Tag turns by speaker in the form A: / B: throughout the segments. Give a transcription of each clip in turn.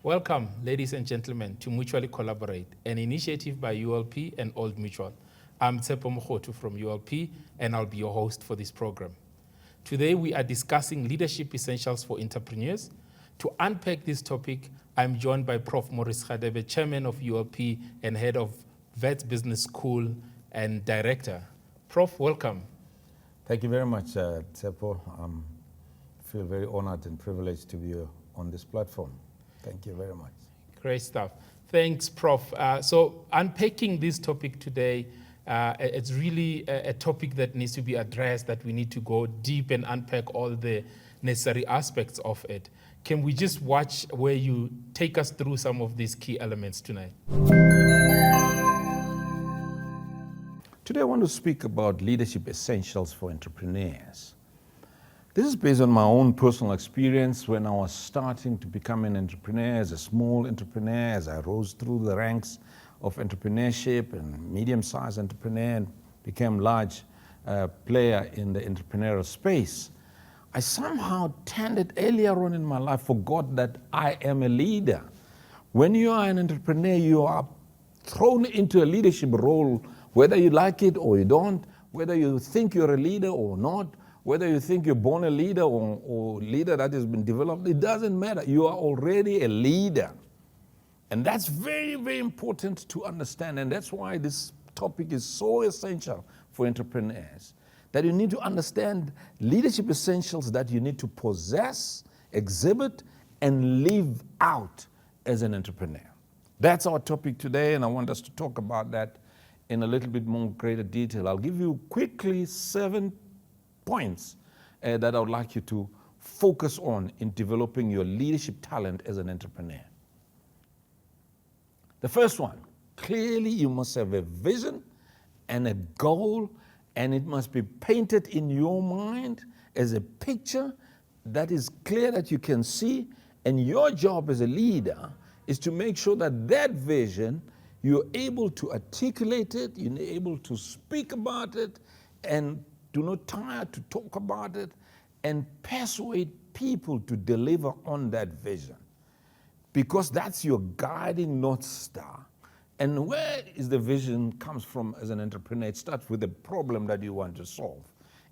A: Welcome, ladies and gentlemen, to Mutually Collaborate, an initiative by ULP and Old Mutual. I'm Tsepo Mokhotu from ULP, and I'll be your host for this program. Today, we are discussing leadership essentials for entrepreneurs. To unpack this topic, I'm joined by Prof. Maurice Khadebe, Chairman of ULP and Head of Wits Business School and Director. Prof, welcome.
B: Thank you very much, Tsepo. I feel very honored and privileged to be on this platform. Thank you very much.
A: Great stuff. Thanks, Prof. So unpacking this topic today, it's really a topic that needs to be addressed, that we need to go deep and unpack all the necessary aspects of it. Can we just watch where you take us through some of these key elements tonight?
B: Today I want to speak about leadership essentials for entrepreneurs. This is based on my own personal experience when I was starting to become an entrepreneur, as a small entrepreneur, as I rose through the ranks of entrepreneurship and medium-sized entrepreneur and became large player in the entrepreneurial space. I somehow tended earlier on in my life, forgot that I am a leader. When you are an entrepreneur, you are thrown into a leadership role, whether you like it or you don't, whether you think you're a leader or not, whether you think you're born a leader or leader that has been developed, it doesn't matter. You are already a leader. And that's very, very important to understand. And that's why this topic is so essential for entrepreneurs, that you need to understand leadership essentials that you need to possess, exhibit, and live out as an entrepreneur. That's our topic today, and I want us to talk about that in a little bit more greater detail. I'll give you quickly 7 points that I would like you to focus on in developing your leadership talent as an entrepreneur. The first one, clearly you must have a vision and a goal, and it must be painted in your mind as a picture that is clear that you can see, and your job as a leader is to make sure that that vision, you're able to articulate it, you're able to speak about it, and do not tire to talk about it, and persuade people to deliver on that vision. Because that's your guiding North Star. And where is the vision comes from as an entrepreneur? It starts with the problem that you want to solve.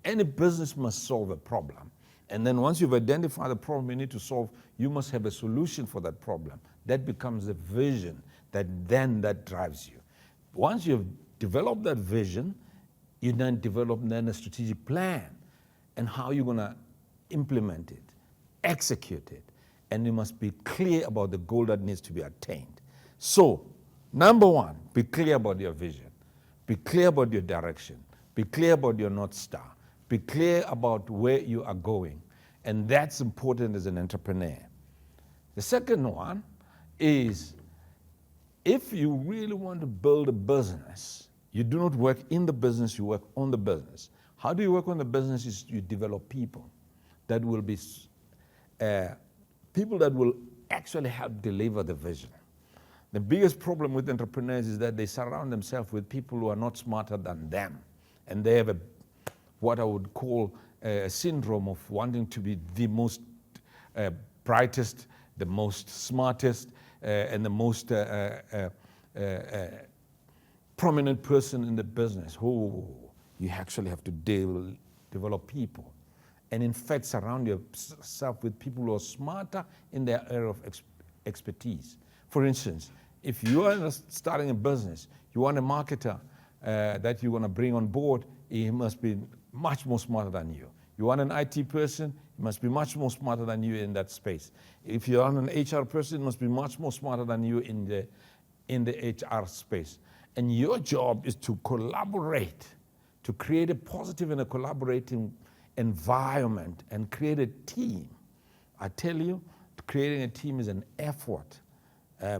B: Any business must solve a problem. And then once you've identified the problem you need to solve, you must have a solution for that problem. That becomes the vision that drives you. Once you've developed that vision, you then develop a strategic plan and how you're going to implement it, execute it, and you must be clear about the goal that needs to be attained. So, number one, be clear about your vision. Be clear about your direction. Be clear about your North Star. Be clear about where you are going. And that's important as an entrepreneur. The second one is, if you really want to build a business, you do not work in the business, you work on the business. How do you work on the business? Is you develop people that will be people that will actually help deliver the vision. The biggest problem with entrepreneurs is that they surround themselves with people who are not smarter than them. And they have what I would call a syndrome of wanting to be the most brightest, the most smartest, and the most prominent person in the business. You actually have to develop people. And in fact, surround yourself with people who are smarter in their area of expertise. For instance, if you are starting a business, you want a marketer that you want to bring on board, he must be much more smarter than you. You want an IT person, he must be much more smarter than you in that space. If you want an HR person, he must be much more smarter than you in the HR space. And your job is to collaborate, to create a positive and a collaborating environment and create a team. I tell you, creating a team is an effort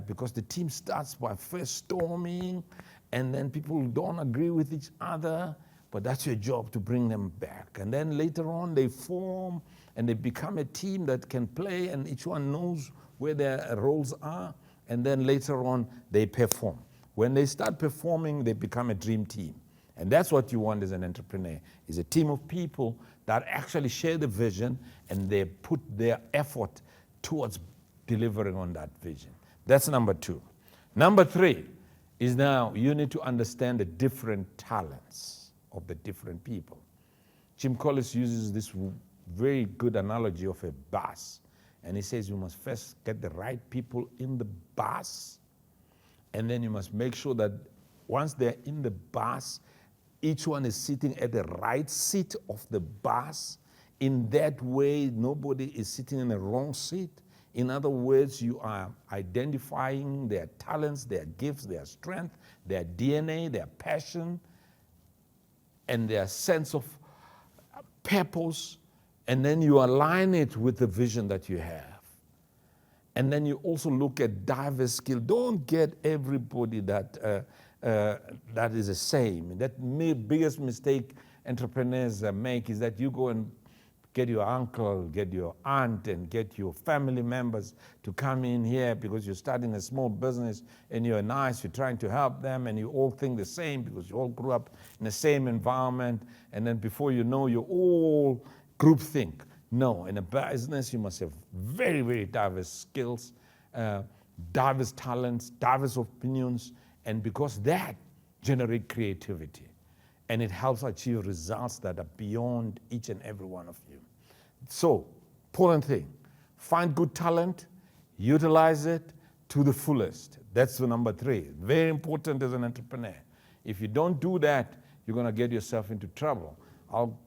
B: because the team starts by first storming, and then people don't agree with each other, but that's your job to bring them back. And then later on they form and they become a team that can play, and each one knows where their roles are, and then later on they perform. When they start performing, they become a dream team. And that's what you want as an entrepreneur, is a team of people that actually share the vision and they put their effort towards delivering on that vision. That's number 2. Number 3 is now you need to understand the different talents of the different people. Jim Collins uses this very good analogy of a bus. And he says you must first get the right people in the bus, and then you must make sure that once they're in the bus, each one is sitting at the right seat of the bus. In that way, nobody is sitting in the wrong seat. In other words, you are identifying their talents, their gifts, their strength, their DNA, their passion, and their sense of purpose, and then you align it with the vision that you have. And then you also look at diverse skill. Don't get everybody that is the same. That biggest mistake entrepreneurs make is that you go and get your uncle, get your aunt, and get your family members to come in here because you're starting a small business and you're nice, you're trying to help them, and you all think the same because you all grew up in the same environment, and then before you know, you're all groupthink. No, in a business, you must have very, very diverse skills, diverse talents, diverse opinions, and because that generates creativity. And it helps achieve results that are beyond each and every one of you. So, important thing, find good talent, utilize it to the fullest. That's the number 3. Very important as an entrepreneur. If you don't do that, you're going to get yourself into trouble. I'll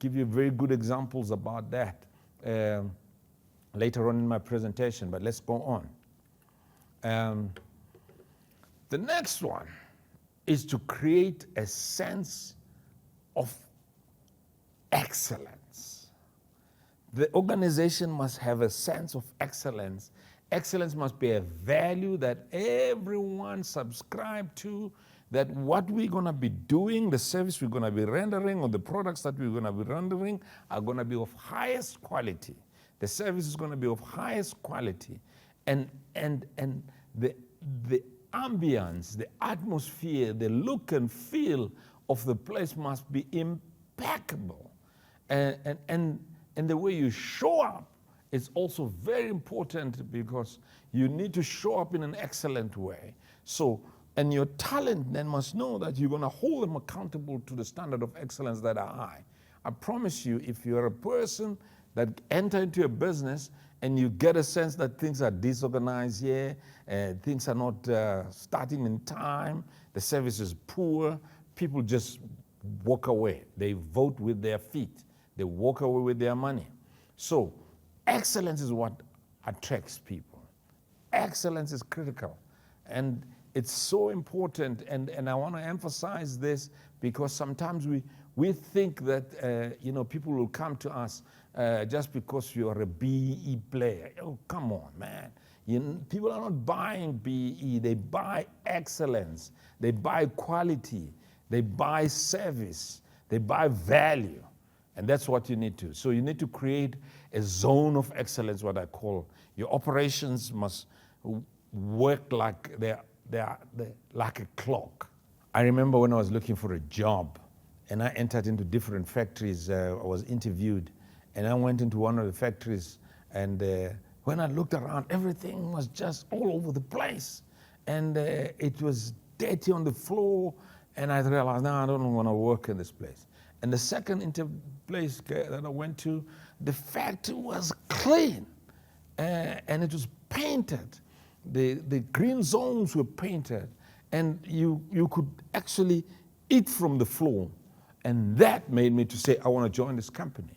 B: give you very good examples about that later on in my presentation, but let's go on. The next one is to create a sense of excellence. The organization must have a sense of excellence. Excellence must be a value that everyone subscribes to, that what we're going to be doing, the service we're going to be rendering, or the products that we're going to be rendering are going to be of highest quality. The service is going to be of highest quality. And the ambience, the atmosphere, the look and feel of the place must be impeccable. And the way you show up is also very important because you need to show up in an excellent way. So, and your talent then must know that you're going to hold them accountable to the standard of excellence that are high. I promise you, if you're a person that enter into a business and you get a sense that things are disorganized here, things are not starting in time, the service is poor, people just walk away. They vote with their feet. They walk away with their money. So excellence is what attracts people. Excellence is critical. And it's so important, and I want to emphasize this because sometimes we think that people will come to us just because you're a BE player. Oh, come on, man. People are not buying BE. They buy excellence. They buy quality. They buy service. They buy value. And that's what you need to. So you need to create a zone of excellence, what I call. Your operations must work like they're like a clock. I remember when I was looking for a job and I entered into different factories. I was interviewed and I went into one of the factories, and when I looked around, everything was just all over the place. And it was dirty on the floor, and I realized, no, I don't want to work in this place. And the second place that I went to, the factory was clean, and it was painted. The green zones were painted, and you could actually eat from the floor. And that made me to say, I want to join this company.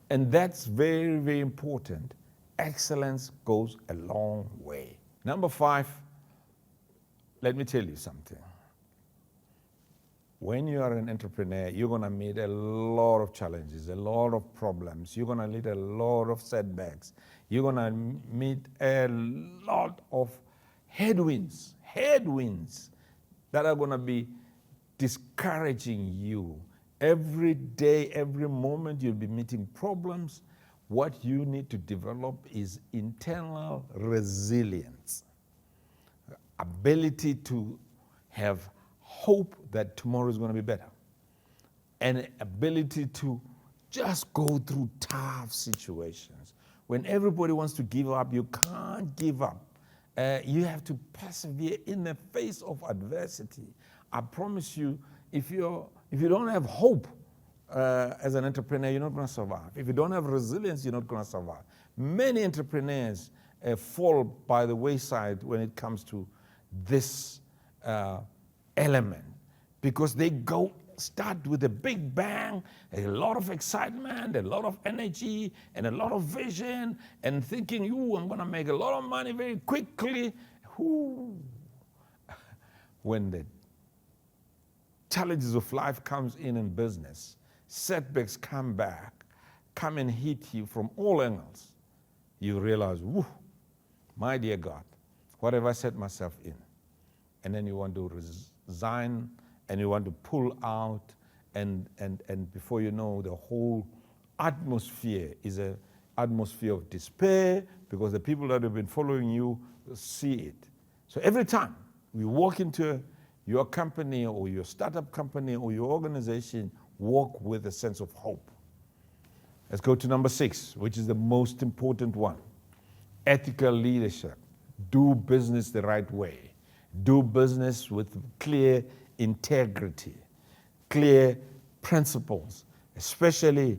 B: And that's very, very important. Excellence goes a long way. Number 5, let me tell you something. When you are an entrepreneur, you're going to meet a lot of challenges, a lot of problems. You're going to meet a lot of setbacks. You're going to meet a lot of headwinds that are going to be discouraging you. Every day, every moment, you'll be meeting problems. What you need to develop is internal resilience, ability to have hope that tomorrow is going to be better, and ability to just go through tough situations When everybody wants to give up, you can't give up. You have to persevere in the face of adversity. I promise you, if you don't have hope as an entrepreneur, you're not going to survive. If you don't have resilience, you're not going to survive. Many entrepreneurs fall by the wayside when it comes to this element, because they start with a big bang, a lot of excitement, a lot of energy, and a lot of vision, and thinking, I'm going to make a lot of money very quickly. When the challenges of life comes in business, setbacks come and hit you from all angles, you realize, my dear God, what have I set myself in? And then you want to resign, and you want to pull out, and before you know, the whole atmosphere is an atmosphere of despair, because the people that have been following you see it. So every time we walk into your company or your startup company or your organization, walk with a sense of hope. Let's go to number 6, which is the most important one. Ethical leadership. Do business the right way. Do business with clear integrity, clear principles, especially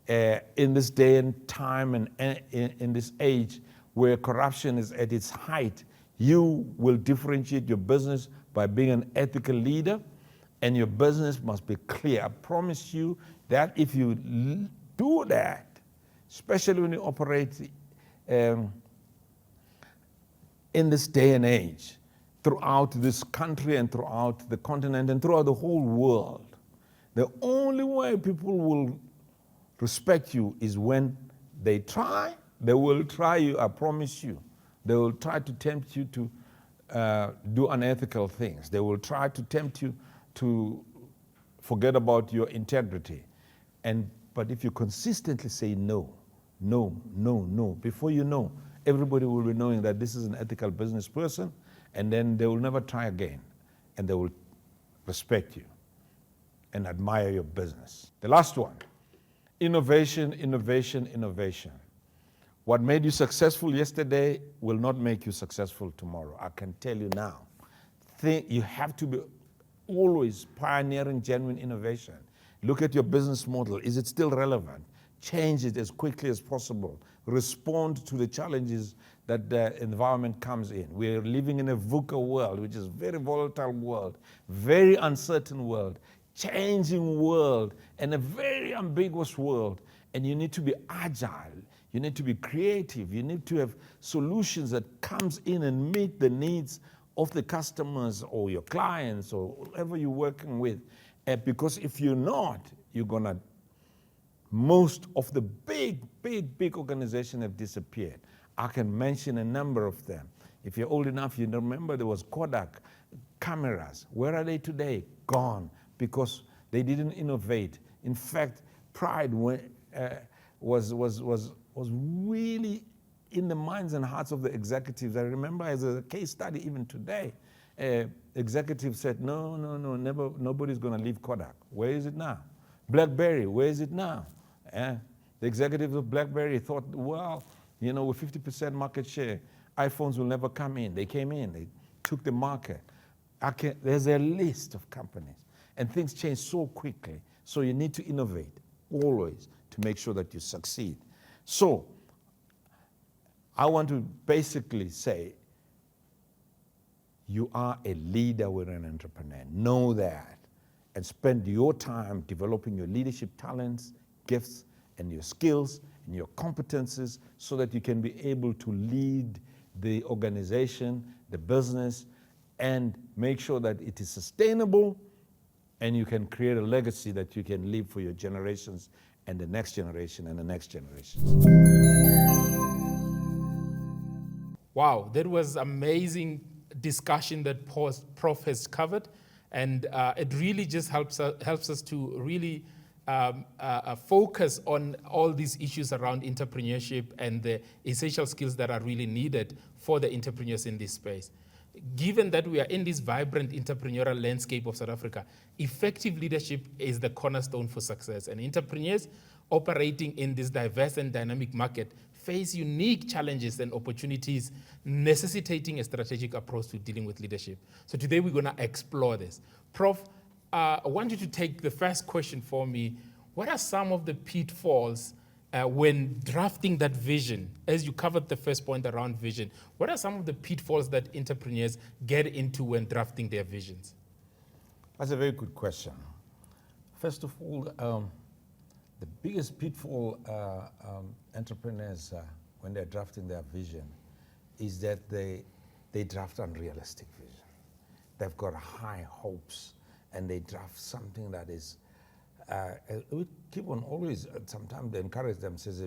B: in this day and time and in this age where corruption is at its height. You will differentiate your business by being an ethical leader, and your business must be clear. I promise you that if you do that, especially when you operate in this day and age, throughout this country and throughout the continent and throughout the whole world, the only way people will respect you is when they will try you, I promise you. They will try to tempt you to do unethical things. They will try to tempt you to forget about your integrity. But if you consistently say no, before you know, everybody will be knowing that this is an ethical business person, and then they will never try again, and they will respect you and admire your business. The last one, innovation. What made you successful yesterday will not make you successful tomorrow. I can tell you now. You have to be always pioneering genuine innovation. Look at your business model. Is it still relevant? Change it as quickly as possible. Respond to the challenges that the environment comes in. We're living in a VUCA world, which is a very volatile world, very uncertain world, changing world, and a very ambiguous world. And you need to be agile. You need to be creative. You need to have solutions that comes in and meet the needs of the customers or your clients or whoever you're working with. Because if you're not, you're going to, most of the big organizations have disappeared. I can mention a number of them. If you're old enough, you remember there was Kodak cameras. Where are they today? Gone, because they didn't innovate. In fact, pride was really in the minds and hearts of the executives. I remember as a case study even today, executives said, no, never, nobody's going to leave Kodak. Where is it now? BlackBerry, where is it now? The executives of BlackBerry thought, well, with 50% market share, iPhones will never come in. They came in, they took the market. There's a list of companies, and things change so quickly. So you need to innovate always to make sure that you succeed. So I want to basically say, you are a leader with an entrepreneur. Know that, and spend your time developing your leadership talents, gifts, and your skills and your competences so that you can be able to lead the organization, the business, and make sure that it is sustainable, and you can create a legacy that you can leave for your generations and the next generation and the next generation.
A: Wow, that was amazing discussion that Prof has covered, and it really just helps us to really focus on all these issues around entrepreneurship and the essential skills that are really needed for the entrepreneurs in this space. Given that we are in this vibrant entrepreneurial landscape of South Africa, effective leadership is the cornerstone for success, and entrepreneurs operating in this diverse and dynamic market face unique challenges and opportunities necessitating a strategic approach to dealing with leadership. So today we're going to explore this. Prof, I want you to take the first question for me. What are some of the pitfalls when drafting that vision? As you covered the first point around vision, what are some of the pitfalls that entrepreneurs get into when drafting their visions?
B: That's a very good question. First of all, the biggest pitfall entrepreneurs, when they're drafting their vision, is that they draft unrealistic vision. They've got high hopes, and they draft something that is, we keep on always, sometimes they encourage them, says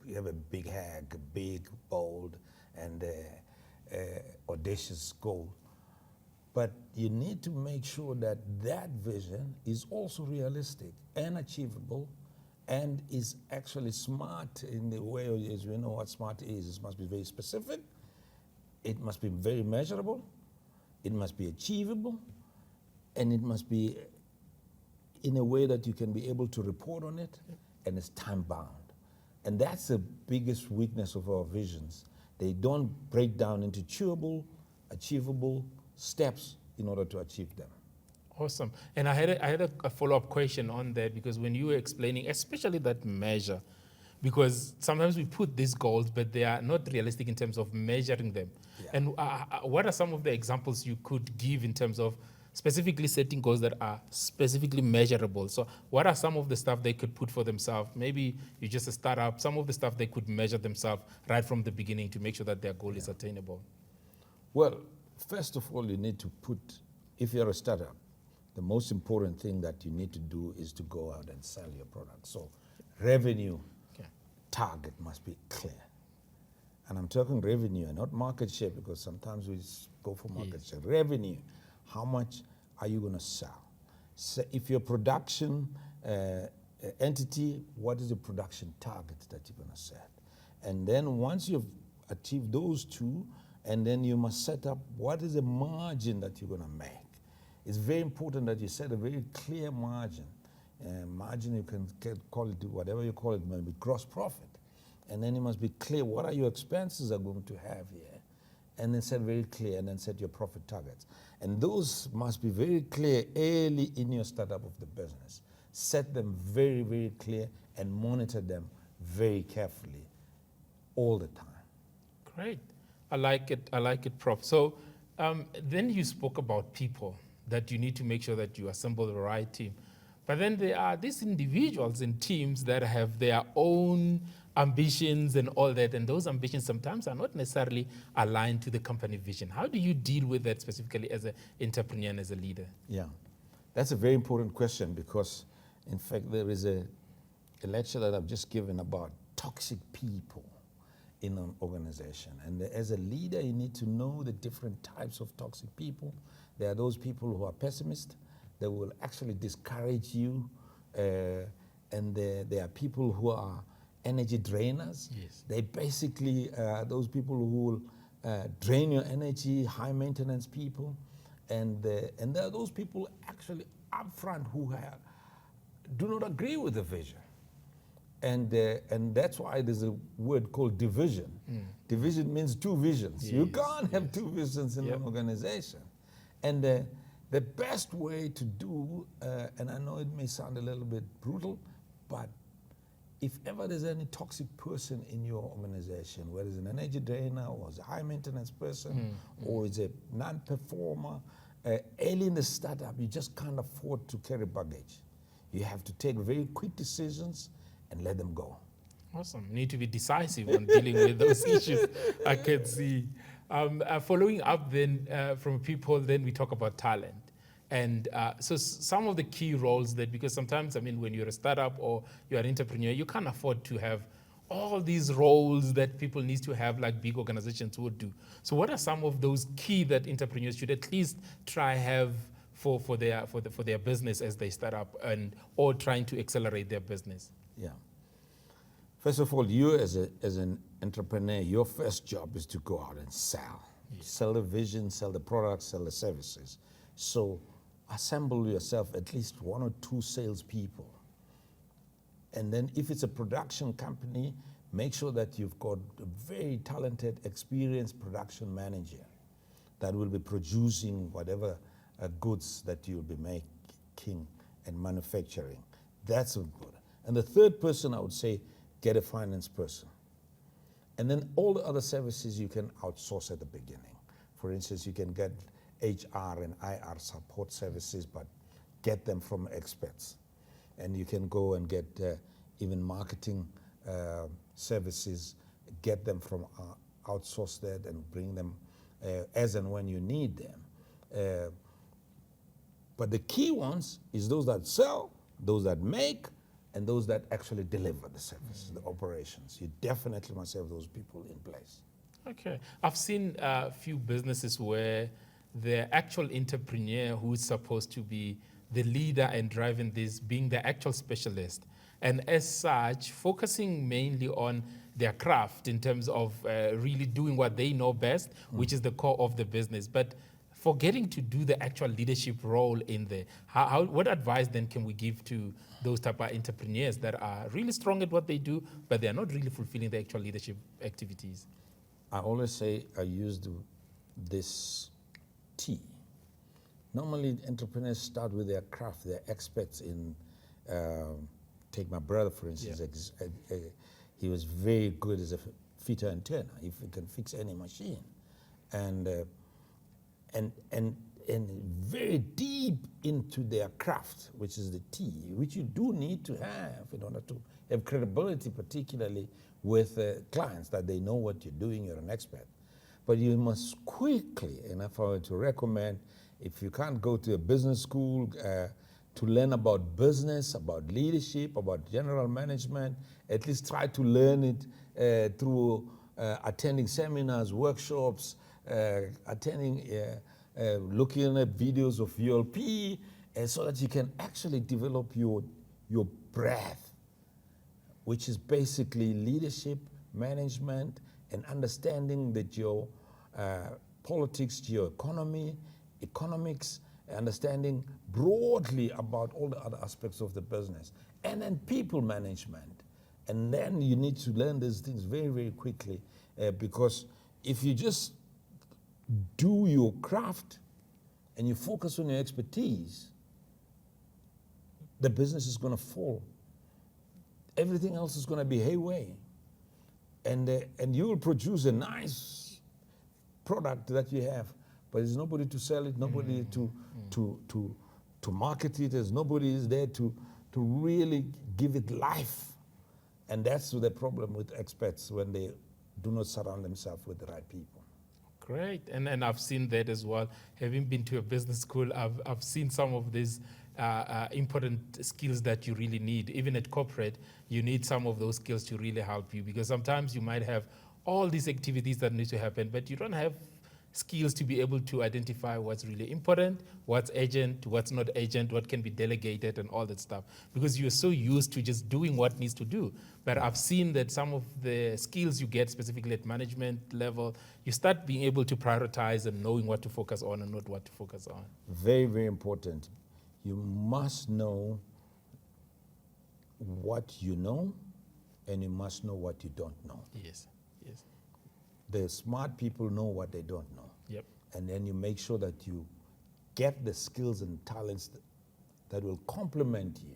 B: you have a big head, a big, bold, and audacious goal. But you need to make sure that that vision is also realistic and achievable and is actually smart in the way, as we know what smart is. It must be very specific, it must be very measurable, it must be achievable, and it must be in a way that you can be able to report on it, and it's time bound. And that's the biggest weakness of our visions. They don't break down into chewable, achievable steps in order to achieve them.
A: Awesome. And I had a follow-up question on that, because when you were explaining, especially that measure, because sometimes we put these goals, but they are not realistic in terms of measuring them. Yeah. And what are some of the examples you could give in terms of specifically setting goals that are specifically measurable? So what are some of the stuff they could put for themselves? Maybe you're just a startup, some of the stuff they could measure themselves right from the beginning to make sure that their goal is attainable.
B: Well, first of all, you need to put, if you're a startup, the most important thing that you need to do is to go out and sell your product. So revenue target must be clear. And I'm talking revenue and not market share, because sometimes we go for market share. Revenue, how much are you going to sell? So if your production entity, what is the production target that you're going to set? And then once you've achieved those two, and then you must set up what is the margin that you're going to make. It's very important that you set a very clear margin. Margin, you can call it whatever you call it, maybe gross profit. And then you must be clear what are your expenses are going to have here. And then set very clear, and then set your profit targets. And those must be very clear early in your startup of the business. Set them very, very clear and monitor them very carefully all the time.
A: Great. I like it, Prof. So then you spoke about people, that you need to make sure that you assemble the right team. But then there are these individuals and teams that have their own ambitions and all that, and those ambitions sometimes are not necessarily aligned to the company vision. How do you deal with that specifically as an entrepreneur and as a leader?
B: Yeah, that's a very important question, because in fact there is a lecture that I've just given about toxic people in an organization. And as a leader, you need to know the different types of toxic people. There are those people who are pessimists, that will actually discourage you. And there are people who are energy drainers.
A: Yes.
B: They basically those people who will drain your energy, high maintenance people. And there are those people actually up front who do not agree with the vision. And that's why there's a word called division. Division means two visions. Yes, you can't have two visions in an organization. And the best way to do, and I know it may sound a little bit brutal, but if ever there's any toxic person in your organization, whether it's an energy drainer or it's a high maintenance person or it's a non-performer, early in the startup, you just can't afford to carry baggage. You have to take very quick decisions and let them go.
A: Awesome. Need to be decisive on dealing with those issues, I can see. Following up then from people, then we talk about talent. And so some of the key roles that, because sometimes, I mean, when you're a startup or you're an entrepreneur, you can't afford to have all these roles that people need to have like big organizations would do. So what are some of those key that entrepreneurs should at least try have for their business as they start up or trying to accelerate their business?
B: Yeah. First of all, you as an entrepreneur, your first job is to go out and sell. Yes. Sell the vision, sell the products, sell the services. So assemble yourself at least one or two salespeople. And then if it's a production company, make sure that you've got a very talented, experienced production manager that will be producing whatever goods that you'll be making and manufacturing. That's important. And the third person, I would say, get a finance person. And then all the other services you can outsource at the beginning. For instance, you can get HR and IR support services, but get them from experts. And you can go and get even marketing services, get them from outsource that and bring them as and when you need them. But the key ones is those that sell, those that make, and those that actually deliver the services, the operations. You definitely must have those people in place.
A: Okay. I've seen a few businesses where the actual entrepreneur who is supposed to be the leader and driving this, being the actual specialist, and as such, focusing mainly on their craft in terms of really doing what they know best, which is the core of the business. But forgetting to do the actual leadership role in there. What advice then can we give to those type of entrepreneurs that are really strong at what they do, but they're not really fulfilling the actual leadership activities?
B: I always say I use this T. Normally, entrepreneurs start with their craft. They're experts in, take my brother, for instance. Yeah. He was very good as a fitter and turner. He can fix any machine. And very deep into their craft, which is the T, which you do need to have in order to have credibility, particularly with clients, that they know what you're doing, you're an expert. But you must quickly, and if I were to recommend, if you can't go to a business school to learn about business, about leadership, about general management, at least try to learn it through attending seminars, workshops, looking at videos of ULP, so that you can actually develop your breadth, which is basically leadership, management, and understanding that your politics, your economics, understanding broadly about all the other aspects of the business, and then people management. And then you need to learn these things very, very quickly, because if you just do your craft and you focus on your expertise, the business is going to fall. Everything else is going to be hayway. And you will produce a nice product that you have, but there's nobody to sell it, nobody to market it, there's nobody is there to really give it life. And that's the problem with experts when they do not surround themselves with the right people.
A: Great, and I've seen that as well. Having been to a business school, I've seen some of these important skills that you really need. Even at corporate, you need some of those skills to really help you, because sometimes you might have all these activities that need to happen, but you don't have skills to be able to identify what's really important, what's urgent, what's not urgent, what can be delegated, and all that stuff, because you're so used to just doing what needs to do. But I've seen that some of the skills you get, specifically at management level, you start being able to prioritize and knowing what to focus on and not what to focus on.
B: Very, very important. You must know what you know, and you must know what you don't know.
A: Yes, yes.
B: The smart people know what they don't know.
A: Yep.
B: And then you make sure that you get the skills and talents that will complement you.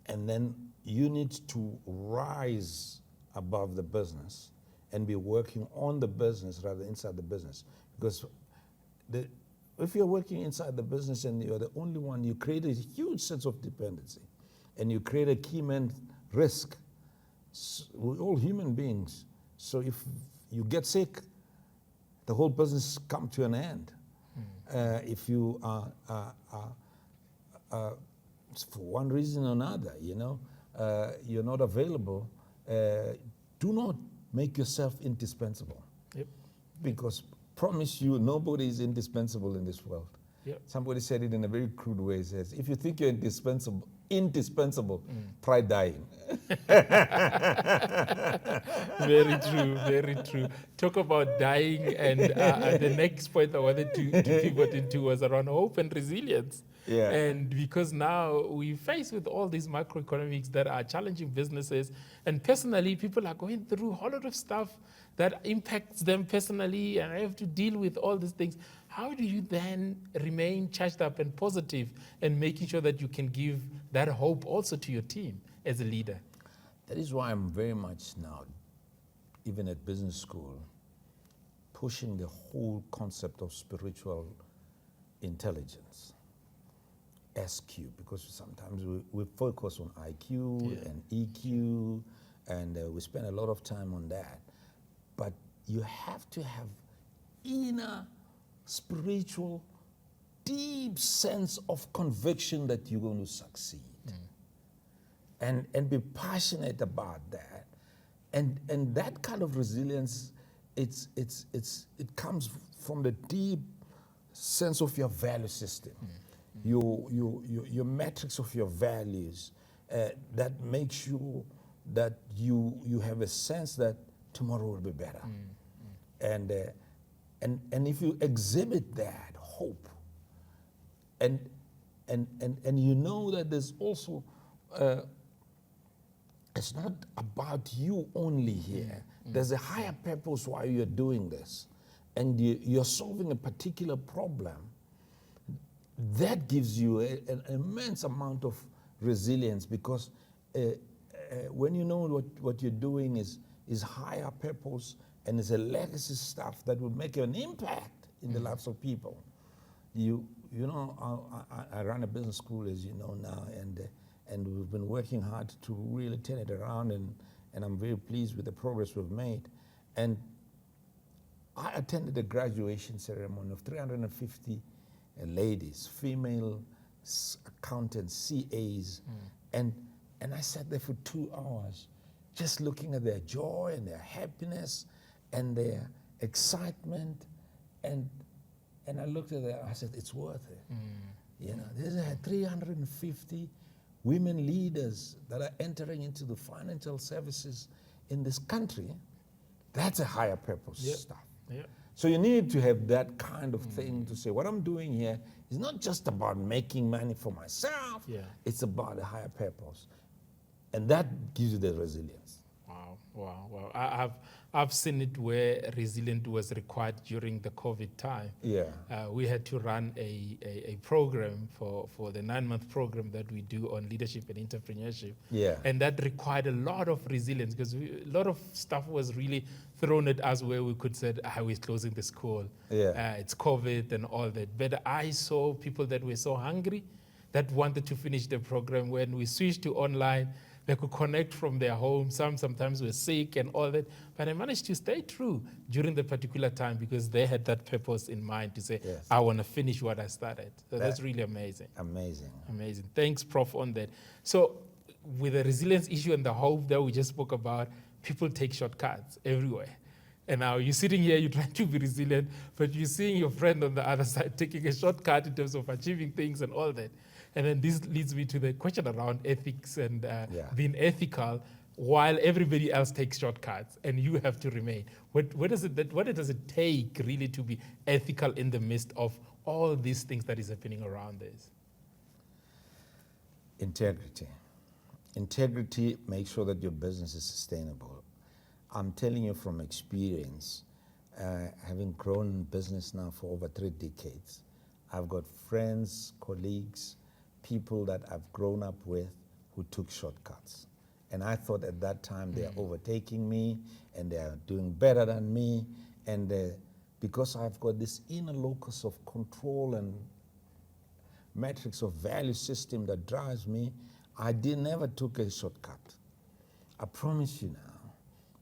B: And then you need to rise above the business and be working on the business rather than inside the business. Because if you're working inside the business and you're the only one, you create a huge sense of dependency. And you create a key man risk. We're all human beings. So if you get sick, the whole business comes to an end. If you are for one reason or another, you're not available, do not make yourself indispensable.
A: Yep.
B: Because promise you, nobody is indispensable in this world.
A: Yep.
B: Somebody said it in a very crude way. He says, if you think you're indispensable, try dying.
A: Very true, very true. Talk about dying, and the next point I wanted to pivot into was around hope and resilience.
B: Yeah.
A: And because now we face with all these macroeconomics that are challenging businesses, and personally, people are going through a whole lot of stuff that impacts them personally, and I have to deal with all these things. How do you then remain charged up and positive and making sure that you can give that hope also to your team as a leader?
B: That is why I'm very much now, even at business school, pushing the whole concept of spiritual intelligence, SQ, because sometimes we focus on IQ and EQ, and we spend a lot of time on that. But you have to have inner spiritual, deep sense of conviction that you're going to succeed. And be passionate about that. And that kind of resilience, it comes from the deep sense of your value system, your metrics of your values, that makes sure that you have a sense that tomorrow will be better. And if you exhibit that hope, and you know that there's also it's not about you only here. There's a higher purpose why you're doing this. And you're solving a particular problem. That gives you an immense amount of resilience, because when you know what you're doing is higher purpose and it's a legacy stuff that will make an impact in the lives of people. You know, I run a business school, as you know now, and we've been working hard to really turn it around, and I'm very pleased with the progress we've made. And I attended a graduation ceremony of 350 ladies, female accountants, CAs, and I sat there for 2 hours just looking at their joy and their happiness and their excitement, and I looked at them, I said, it's worth it. You know, there's 350 women leaders that are entering into the financial services in this country. That's a higher purpose stuff. So you need to have that kind of thing to say, what I'm doing here is not just about making money for myself, it's about a higher purpose. And that gives you the resilience.
A: Wow. I've seen it where resilience was required during the COVID time. We had to run a program for the 9-month program that we do on leadership and entrepreneurship. And that required a lot of resilience, because a lot of stuff was really thrown at us where we could say, we're closing the school. It's COVID and all that. But I saw people that were so hungry that wanted to finish the program. When we switched to online, they could connect from their home. Sometimes were sick and all that. But I managed to stay true during the particular time, because they had that purpose in mind to say, I want to finish what I started. So that's really amazing. Amazing. Thanks, Prof, on that. So with the resilience issue and the hope that we just spoke about, people take shortcuts everywhere. And now you're sitting here, you're trying to be resilient, but you're seeing your friend on the other side taking a shortcut in terms of achieving things and all that. And then this leads me to the question around ethics and being ethical while everybody else takes shortcuts and you have to remain. What does it take really to be ethical in the midst of all these things that is happening around us?
B: Integrity. Integrity makes sure that your business is sustainable. I'm telling you from experience, having grown business now for over 3 decades, I've got friends, colleagues, people that I've grown up with who took shortcuts. And I thought at that time they are overtaking me and they are doing better than me. And because I've got this inner locus of control and metrics of value system that drives me, I never took a shortcut. I promise you now,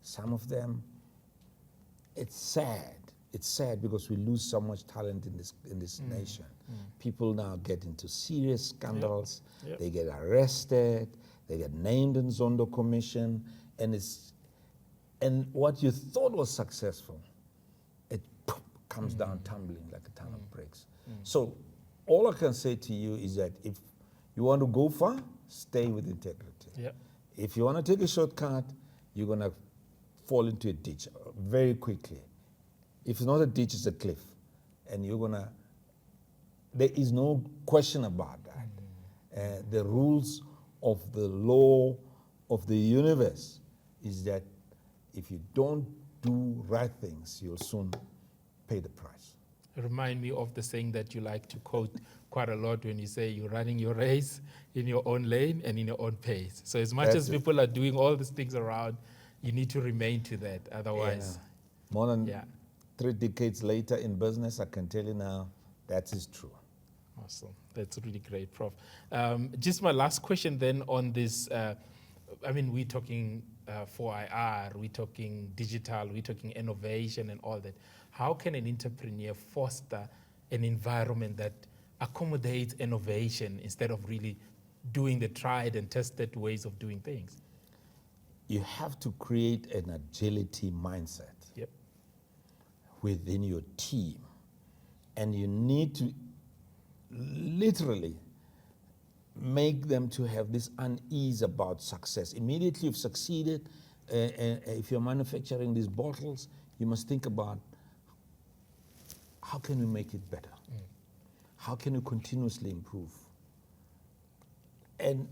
B: some of them, it's sad. It's sad because we lose so much talent in this nation. People now get into serious scandals. They get arrested. They get named in Zondo Commission, and what you thought was successful, it comes down tumbling like a ton of bricks. So all I can say to you is that if you want to go far, stay with integrity. If you want to take a shortcut, you're going to fall into a ditch very quickly. If it's not a ditch, it's a cliff. And you're going to there is no question about that. The rules of the law of the universe is that if you don't do right things, you'll soon pay the price.
A: Remind me of the saying that you like to quote quite a lot when you say you're running your race in your own lane and in your own pace. So as much as people are doing all these things around, you need to remain to that. Otherwise,
B: more than 3 decades later in business, I can tell you now that is true.
A: Awesome. That's really great, Prof. Just my last question then on this. We're talking 4IR, we're talking digital, we're talking innovation and all that. How can an entrepreneur foster an environment that accommodates innovation instead of really doing the tried and tested ways of doing things?
B: You have to create an agility mindset within your team. And you need to literally make them to have this unease about success. Immediately you've succeeded, if you're manufacturing these bottles, you must think about how can we make it better? How can we continuously improve? And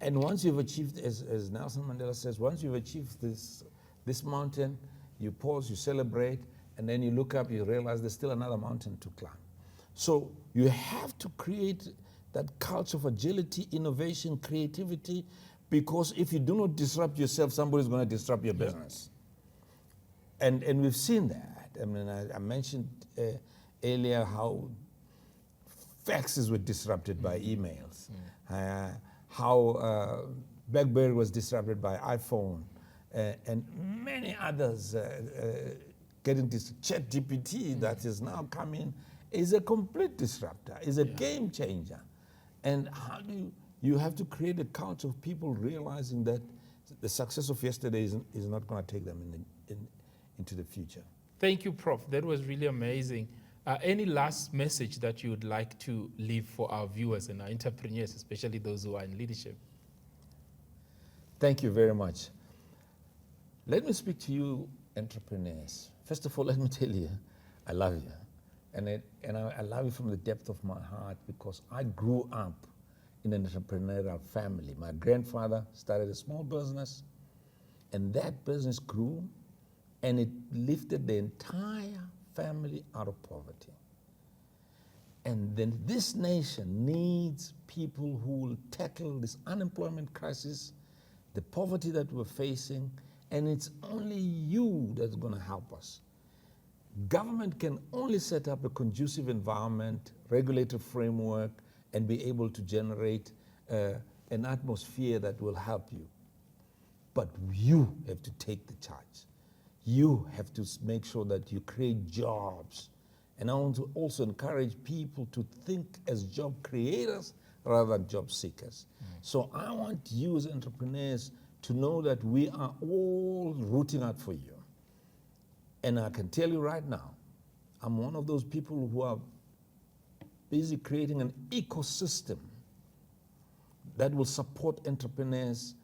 B: once you've achieved, as Nelson Mandela says, once you've achieved this mountain, you pause, you celebrate, and then you look up, you realize there's still another mountain to climb. So you have to create that culture of agility, innovation, creativity, because if you do not disrupt yourself, somebody's going to disrupt your business. And we've seen that. I mean, I mentioned earlier how faxes were disrupted by emails, how BlackBerry was disrupted by iPhone, and many others getting this ChatGPT that is now coming is a complete disruptor, is a game changer. And how do you have to create a culture of people realizing that the success of yesterday is not going to take them into the future.
A: Thank you, Prof. That was really amazing. Any last message that you would like to leave for our viewers and our entrepreneurs, especially those who are in leadership?
B: Thank you very much. Let me speak to you, entrepreneurs. First of all, let me tell you, I love you. And I love you from the depth of my heart because I grew up in an entrepreneurial family. My grandfather started a small business, and that business grew, and it lifted the entire family out of poverty. And then this nation needs people who will tackle this unemployment crisis, the poverty that we're facing, and it's only you that's going to help us. Government can only set up a conducive environment, regulatory framework, and be able to generate an atmosphere that will help you. But you have to take the charge. You have to make sure that you create jobs. And I want to also encourage people to think as job creators rather than job seekers. So I want you as entrepreneurs to know that we are all rooting out for you. And I can tell you right now, I'm one of those people who are busy creating an ecosystem that will support entrepreneurs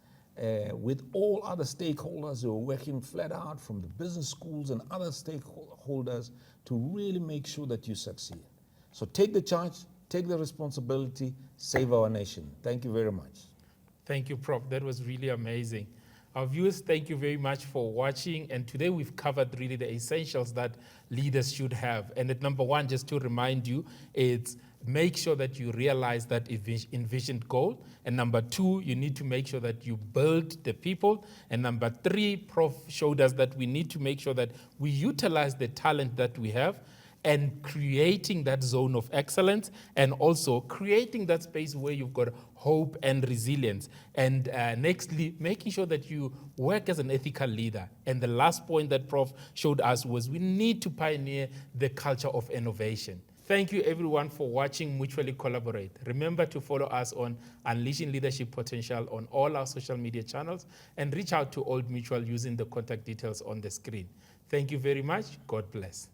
B: with all other stakeholders who are working flat out, from the business schools and other stakeholders, to really make sure that you succeed. So take the charge, take the responsibility, save our nation. Thank you very much.
A: Thank you, Prof. That was really amazing. Our viewers, thank you very much for watching. And today we've covered really the essentials that leaders should have. And at number one, just to remind you, it's make sure that you realize that envisioned goal. And number two, you need to make sure that you build the people. And number three, Prof showed us that we need to make sure that we utilize the talent that we have and creating that zone of excellence, and also creating that space where you've got hope and resilience. And nextly, making sure that you work as an ethical leader. And the last point that Prof showed us was we need to pioneer the culture of innovation. Thank you everyone for watching Mutually Collaborate. Remember to follow us on Unleashing Leadership Potential on all our social media channels, and reach out to Old Mutual using the contact details on the screen. Thank you very much. God bless.